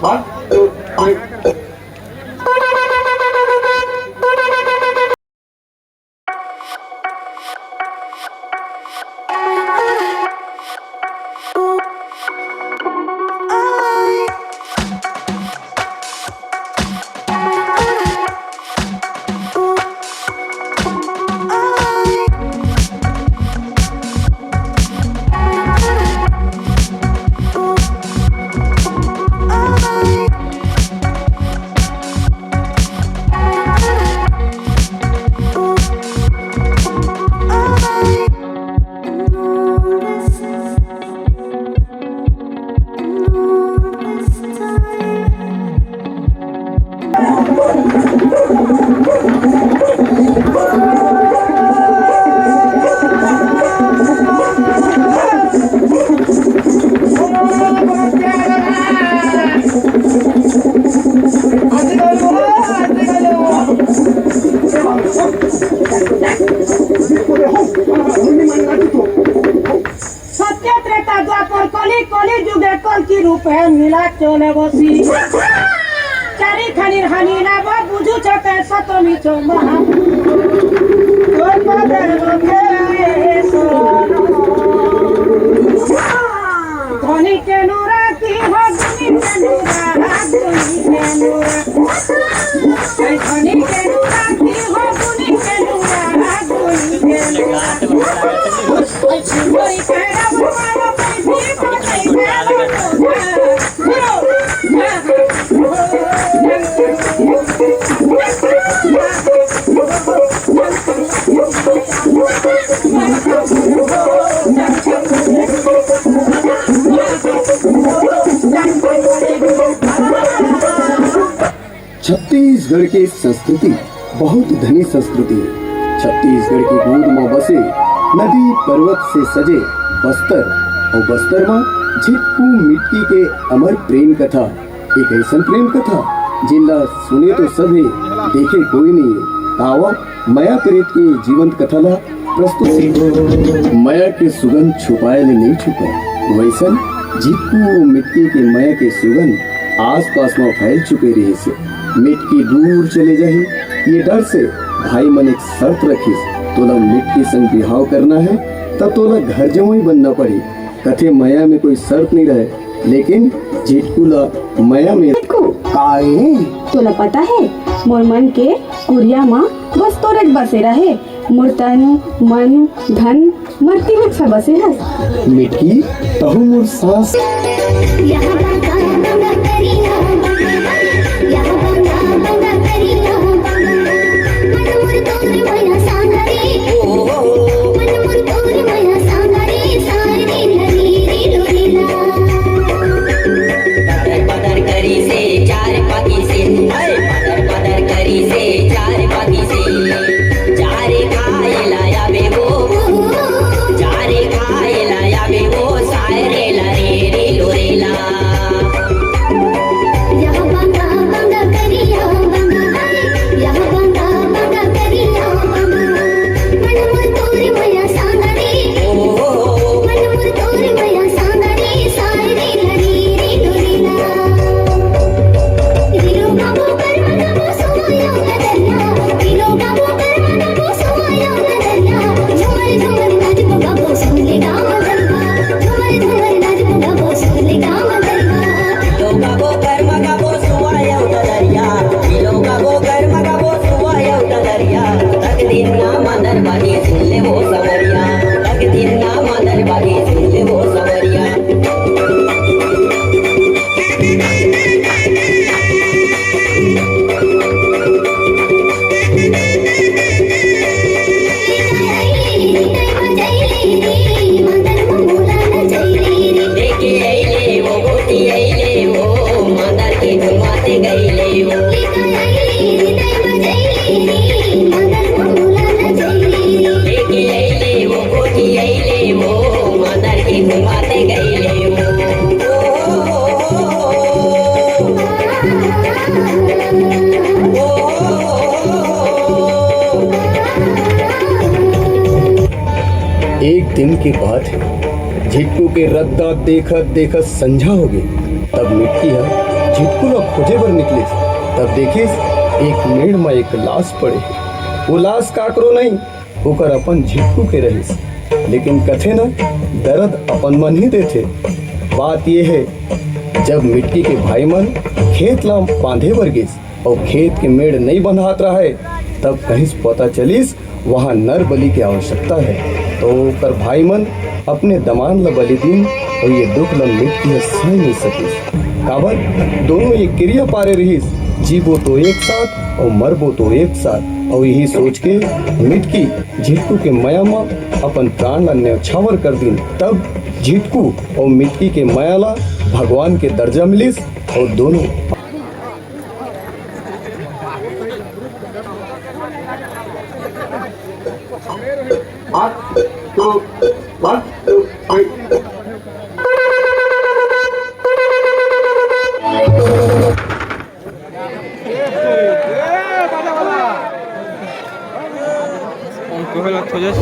1 2 3 सत्यत्रेता द्वापर कली कली जुगे कल की रूप है मिला चले बसी चारी खानिर हानि नाब बुझु छते सतमी छो महा कोई पदर लोके धनी के नूरा की हो गुनी के नूरा गुनी के नूरा धनी के नूरा की हो गुनी के नूरा गुनी के नूरा कोई कहरा बुआरो पैसी कोई छत्तीसगढ़ की संस्कृति बहुत धनी संस्कृति है। छत्तीसगढ़ की गोद में बसे नदी पर्वत से सजे बस्तर और बस्तर में झिटकू मिट्टी के अमर प्रेम कथा एक ऐसा प्रेम कथा जिला सुने तो सभी देखे कोई नहीं है। आवा माया प्रेत के जीवंत कथा ला प्रस्तुत से माया के सुगंध छुपाए ले नहीं छुपा वैसन झिटकू मिट्टी के माया के सुगंध आस पास में फैल चुके रहे से मिट्टी दूर चले जाए ये डर से भाई मन एक शर्त रखिस तोला मिट्टी संग बिहाव करना है तब तोला घर जमुई बनना पड़ी कथे माया में कोई शर्त नहीं रहे लेकिन झिटकुला माया में काहे तोला पता है मोर मन के कुरिया माँ बस तोरे बसे रहे मोर तन मन धन मरती में सब बसे हस मिट्टी तहु मोर सांस एक दिन की बात है, झिटकू के रद्दा देखत देखत संझा हो गई। तब मिट्टी झिटकू ला खोजे बर निकलिस तब देखिस एक मेड़ में एक लाश पड़े। वो लाश काकरो नहीं ओकर अपन झिटकू के रहिस, लेकिन कथे न दर्द अपन मन ही देथे। बात ये है जब मिट्टी के भाई मन खेत ला बांधे बर गिस और खेत के मेड़ नहीं बंधात रहा है, तब कहीं पता चलिस वहाँ नर बलि की आवश्यकता है। तो ओकर भाई मन अपने दमान ला बलि दीन और ये दुख ला मिट्टी सह नहीं सकिस। काबर दोनों ये क्रिया पारे रहिस, जीवो तो एक साथ और मरबो तो एक साथ। और यही सोच के मिटकी झिटकू के माया में अपन प्राण ला न्यौछावर कर दीन। तब झिटकू और मिट्टी के माया ला भगवान के दर्जा मिलिस और दोनों One, two, three. Coge las toallas.